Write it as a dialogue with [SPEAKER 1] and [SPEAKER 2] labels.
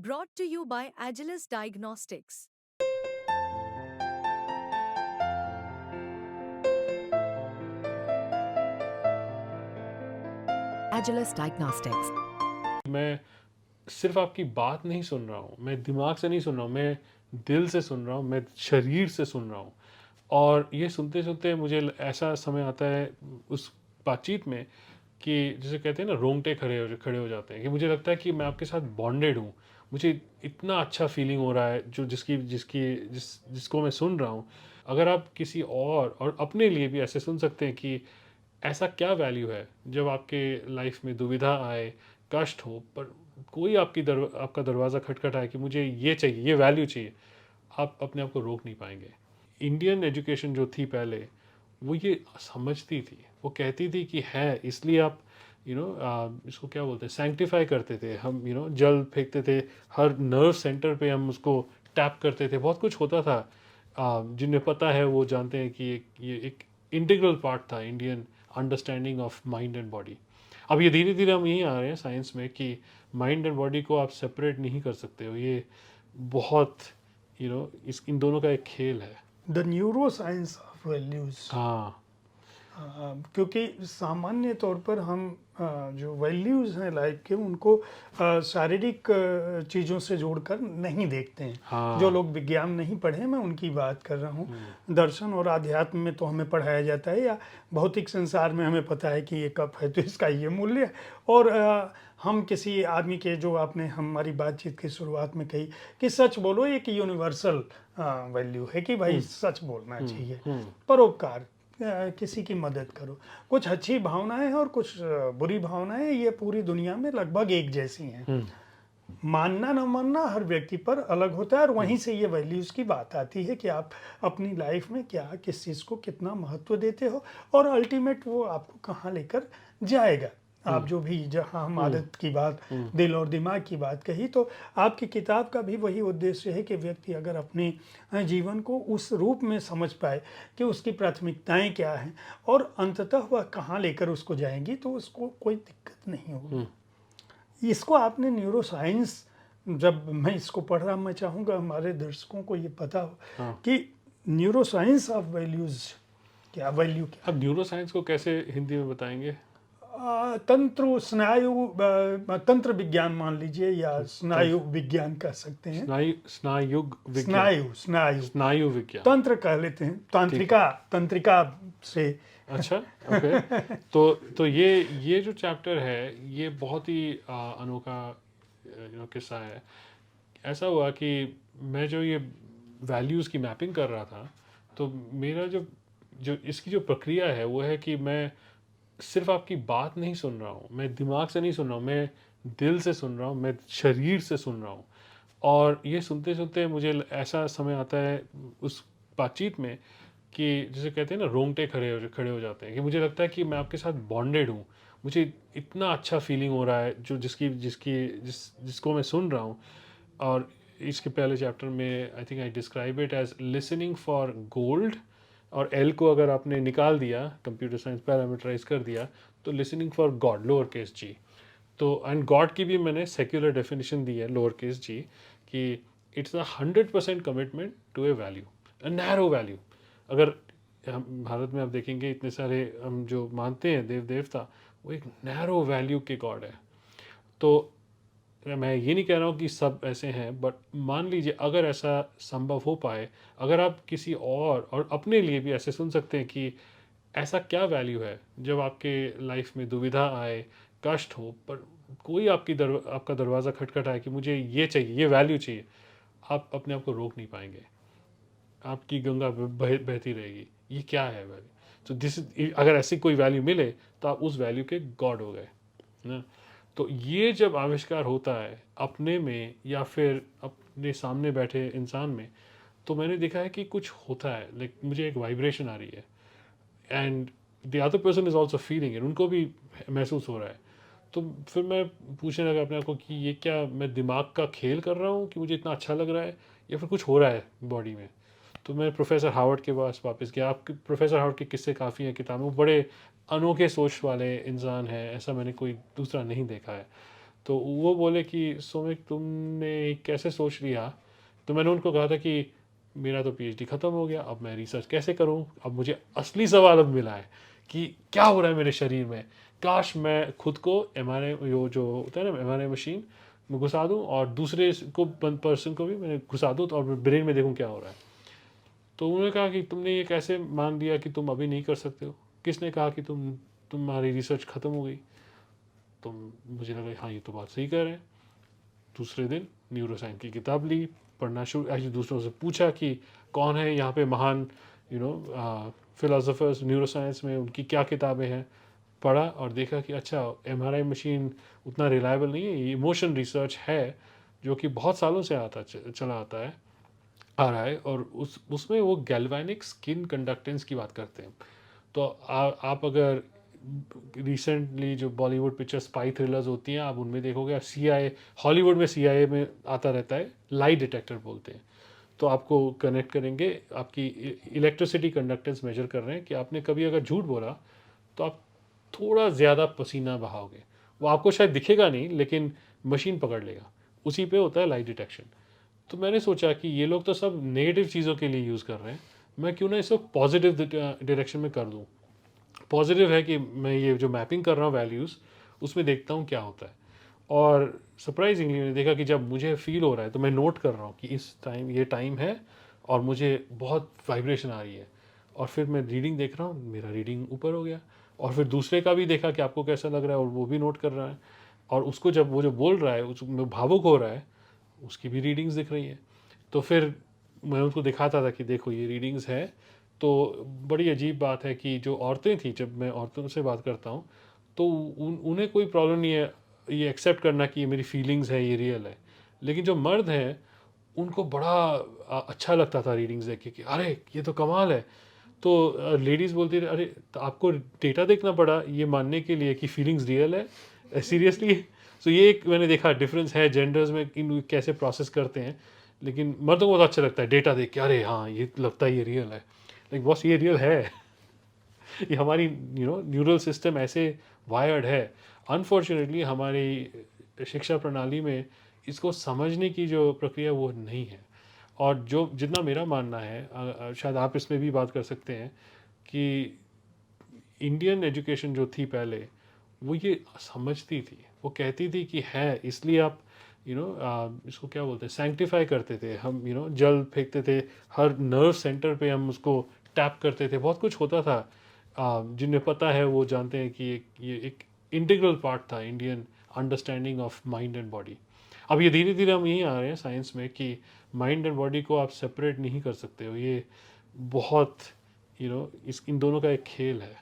[SPEAKER 1] Brought to you by Agilus Diagnostics.
[SPEAKER 2] Agilus Diagnostics.
[SPEAKER 3] मैं सिर्फ आपकी बात नहीं सुन रहा हूँ, मैं दिमाग से नहीं सुन रहा हूँ, मैं दिल से सुन रहा हूँ, मैं शरीर से सुन रहा हूँ। और ये सुनते-सुनते मुझे ऐसा समय आता है उस बातचीत में कि जिसे कहते हैं ना, रोंगटे खड़े हो जाते हैं कि मुझे लगता है कि मैं आपके साथ बॉन्डेड हूँ। मुझे इतना अच्छा फीलिंग हो रहा है जो जिसकी जिसकी जिस जिसको मैं सुन रहा हूँ। अगर आप किसी और अपने लिए भी ऐसे सुन सकते हैं कि ऐसा क्या वैल्यू है जब आपके लाइफ में दुविधा आए, कष्ट हो, पर कोई आपका दरवाज़ा खटखटाए कि मुझे ये चाहिए, ये वैल्यू चाहिए, आप अपने आप को रोक नहीं पाएंगे। इंडियन एजुकेशन जो थी पहले, वो ये समझती थी, वो कहती थी कि है, इसलिए आप इसको क्या बोलते हैं, सैंक्टिफाई करते थे हम, जल फेंकते थे, हर नर्व सेंटर पे हम उसको टैप करते थे, बहुत कुछ होता था। जिन्हें पता है वो जानते हैं कि ये एक इंटीग्रल पार्ट था Indian understanding of mind and body. अब ये धीरे धीरे हम यहीं आ रहे हैं साइंस में कि माइंड एंड बॉडी को आप सेपरेट नहीं कर सकते हो। ये बहुत इस इन दोनों का एक खेल है।
[SPEAKER 4] The neuro science of values.
[SPEAKER 3] हाँ।
[SPEAKER 4] क्योंकि सामान्य तौर पर हम जो वैल्यूज़ हैं लाइफ के उनको शारीरिक चीज़ों से जोड़कर नहीं देखते हैं।
[SPEAKER 3] हाँ।
[SPEAKER 4] जो लोग विज्ञान नहीं पढ़े, मैं उनकी बात कर रहा हूँ। दर्शन और आध्यात्म में तो हमें पढ़ाया जाता है, या भौतिक संसार में हमें पता है कि ये कप है तो इसका ये मूल्य है। और हम किसी आदमी के, जो आपने हमारी बातचीत की शुरुआत में कही कि सच बोलो, एक यूनिवर्सल वैल्यू है कि भाई सच बोलना चाहिए। परोपकार, किसी की मदद करो। कुछ अच्छी भावनाएं हैं और कुछ बुरी भावनाएं, ये पूरी दुनिया में लगभग एक जैसी हैं। मानना न मानना हर व्यक्ति पर अलग होता है, और वहीं से ये वैल्यूज़ की बात आती है कि आप अपनी लाइफ में क्या, किस चीज़ को कितना महत्व देते हो, और अल्टीमेट वो आपको कहाँ लेकर जाएगा। आप जो भी, जहाँ हम आदत की बात, दिल और दिमाग की बात कही, तो आपकी किताब का भी वही उद्देश्य है कि व्यक्ति अगर अपने जीवन को उस रूप में समझ पाए कि उसकी प्राथमिकताएं क्या हैं और अंततः वह कहाँ लेकर उसको जाएंगी, तो उसको कोई दिक्कत नहीं होगी। इसको आपने न्यूरो साइंस, जब मैं इसको पढ़ रहा, मैं चाहूँगा हमारे दर्शकों को ये पता हो कि न्यूरो साइंस ऑफ वैल्यूज़ क्या, वैल्यू क्या।
[SPEAKER 3] अब न्यूरो साइंस को कैसे हिंदी में बताएंगे?
[SPEAKER 4] तंत्र स्नायु, तंत्र विज्ञान मान लीजिए, या स्नायु विज्ञान कह सकते हैं।
[SPEAKER 3] स्नायुग विज्ञान।
[SPEAKER 4] स्नायु स्नायु
[SPEAKER 3] स्नायु विज्ञान।
[SPEAKER 4] तंत्र कह लेते हैं, तांत्रिका, तंत्रिका से।
[SPEAKER 3] अच्छा, ओके। तो ये जो चैप्टर है, ये बहुत ही अनोखा किस्सा है। ऐसा हुआ कि मैं जो ये वैल्यूज़ की मैपिंग कर रहा था, तो मेरा जो जो इसकी जो प्रक्रिया है वो है कि मैं सिर्फ आपकी बात नहीं सुन रहा हूँ, मैं दिमाग से नहीं सुन रहा हूँ, मैं दिल से सुन रहा हूँ, मैं शरीर से सुन रहा हूँ। और ये सुनते-सुनते मुझे ऐसा समय आता है उस बातचीत में कि जिसे कहते हैं ना, रोंगटे खड़े हो जाते हैं कि मुझे लगता है कि मैं आपके साथ बॉन्डेड हूँ। मुझे इतना अच्छा फीलिंग हो रहा है जो जिसकी जिसकी जिस जिसको मैं सुन रहा हूँ। और इसके पहले चैप्टर में I think I describe it as listening for gold. और एल को अगर आपने निकाल दिया, कंप्यूटर साइंस पैरामीटराइज कर दिया, तो listening for God, lower case G. तो एंड गॉड की भी मैंने सेक्युलर डेफिनेशन दी है, लोअर केस जी, कि it's a 100% commitment to a value, a narrow value. अगर हम भारत में आप देखेंगे, इतने सारे हम जो मानते हैं देव देवता, वो एक नैरो वैल्यू के गॉड है। तो मैं ये नहीं कह रहा हूँ कि सब ऐसे हैं, बट मान लीजिए अगर ऐसा संभव हो पाए, अगर आप किसी और अपने लिए भी ऐसे सुन सकते हैं कि ऐसा क्या वैल्यू है जब आपके लाइफ में दुविधा आए, कष्ट हो, पर कोई आपका दरवाज़ा खटखटाए कि मुझे ये चाहिए, ये वैल्यू चाहिए, आप अपने आप को रोक नहीं पाएंगे। आपकी गंगा बहती रहेगी। ये क्या है वैल्यू? तो अगर ऐसी कोई वैल्यू मिले, तो आप उस वैल्यू के गॉड हो गए ना। तो ये जब आविष्कार होता है अपने में या फिर अपने सामने बैठे इंसान में, तो मैंने देखा है कि कुछ होता है, लाइक मुझे एक वाइब्रेशन आ रही है, and the other person is also feeling it, उनको भी महसूस हो रहा है। तो फिर मैं पूछने लगा अपने आप को कि ये क्या मैं दिमाग का खेल कर रहा हूँ कि मुझे इतना अच्छा लग रहा है, या फिर कुछ हो रहा है बॉडी में। तो मैं प्रोफेसर हावर्ड के पास वापस गया। आपके प्रोफेसर हावर्ड के किस्से काफ़ी हैं किताब में, वो बड़े अनोखे सोच वाले इंसान हैं, ऐसा मैंने कोई दूसरा नहीं देखा है। तो वो बोले कि सौमिक तुमने कैसे सोच लिया। तो मैंने उनको कहा था कि मेरा तो पीएचडी ख़त्म हो गया, अब मैं रिसर्च कैसे करूं। अब मुझे असली सवाल अब मिला है कि क्या हो रहा है मेरे शरीर में। काश मैं खुद को एमआरआई जो होता है ना एमआरआई मशीन में घुसा दूं और दूसरे को पर्सन को भी मैंने घुसा दूं तो और ब्रेन में देखूं क्या हो रहा है। तो उन्होंने कहा कि तुमने ये कैसे मान लिया कि तुम अभी नहीं कर सकते हो, किसने कहा कि तुम्हारी रिसर्च ख़त्म हो गई। तो मुझे लगा हाँ ये तो बात सही कह रहे हैं। दूसरे दिन न्यूरोसाइंस की किताब ली, पढ़ना शुरू, एक्चुअली दूसरों से पूछा कि कौन है यहाँ पे महान फिलोसोफर्स न्यूरोसाइंस में, उनकी क्या किताबें हैं। पढ़ा और देखा कि अच्छा एमआरआई मशीन उतना रिलायबल नहीं है, ये इमोशन रिसर्च है जो कि बहुत सालों से चला आता है आ रहा है। और उसमें वो गैल्वेनिक स्किन कंडक्टेंस की बात करते हैं। तो आप अगर रिसेंटली जो बॉलीवुड पिक्चर स्पाई थ्रिलर्स होती हैं आप उनमें देखोगे, सीआईए हॉलीवुड में सीआईए में आता रहता है, लाई डिटेक्टर बोलते हैं। तो आपको कनेक्ट करेंगे, आपकी इलेक्ट्रिसिटी कंडक्टेंस मेजर कर रहे हैं कि आपने कभी अगर झूठ बोला तो आप थोड़ा ज़्यादा पसीना बहाओगे, वो आपको शायद दिखेगा नहीं लेकिन मशीन पकड़ लेगा। उसी पे होता है लाई डिटेक्शन। तो मैंने सोचा कि ये लोग तो सब नेगेटिव चीज़ों के लिए यूज़ कर रहे हैं, मैं क्यों ना इसको पॉजिटिव डायरेक्शन में कर दूँ। पॉजिटिव है कि मैं ये जो मैपिंग कर रहा हूँ वैल्यूज़ उसमें देखता हूँ क्या होता है। और सरप्राइजिंगली मैंने देखा कि जब मुझे फील हो रहा है तो मैं नोट कर रहा हूँ कि इस टाइम ये टाइम है और मुझे बहुत वाइब्रेशन आ रही है, और फिर मैं रीडिंग देख रहा हूँ, मेरा रीडिंग ऊपर हो गया। और फिर दूसरे का भी देखा कि आपको कैसा लग रहा है और वो भी नोट कर रहा है। और उसको जब वो जो बोल रहा है उसमें भावुक हो रहा है, उसकी भी रीडिंग्स दिख रही हैं। तो फिर मैं उनको दिखाता था कि देखो ये रीडिंग्स है। तो बड़ी अजीब बात है कि जो औरतें थी, जब मैं औरतों से बात करता हूँ तो उन्हें कोई प्रॉब्लम नहीं है ये एक्सेप्ट करना कि ये मेरी फीलिंग्स है, ये रियल है। लेकिन जो मर्द हैं उनको बड़ा अच्छा लगता था रीडिंग्स देख के कि अरे ये तो कमाल है। तो लेडीज़ बोलती थी अरे तो आपको डेटा देखना पड़ा ये मानने के लिए कि फीलिंग्स रियल है, सीरियसली। सो ये एक मैंने देखा डिफरेंस है जेंडर्स में, इन कैसे प्रोसेस करते हैं। लेकिन मर्दों को बहुत अच्छा लगता है डेटा देख के, अरे हाँ ये लगता है ये रियल है। लाइक बॉस ये रियल है। ये हमारी न्यूरल सिस्टम ऐसे वायर्ड है। अनफॉर्चुनेटली हमारी शिक्षा प्रणाली में इसको समझने की जो प्रक्रिया वो नहीं है। और जो जितना मेरा मानना है, शायद आप इसमें भी बात कर सकते हैं कि इंडियन एजुकेशन जो थी पहले वो ये समझती थी, वो कहती थी कि है इसलिए आप इसको क्या बोलते हैं सैंक्टिफाई करते थे हम, जल फेंकते थे हर नर्व सेंटर पे, हम उसको टैप करते थे, बहुत कुछ होता था। जिन्हें पता है वो जानते हैं कि ये एक इंटीग्रल पार्ट था Indian understanding of mind and body. अब ये धीरे धीरे हम यहीं आ रहे हैं साइंस में कि माइंड एंड बॉडी को आप सेपरेट नहीं कर सकते हो। ये बहुत इन दोनों का एक खेल है।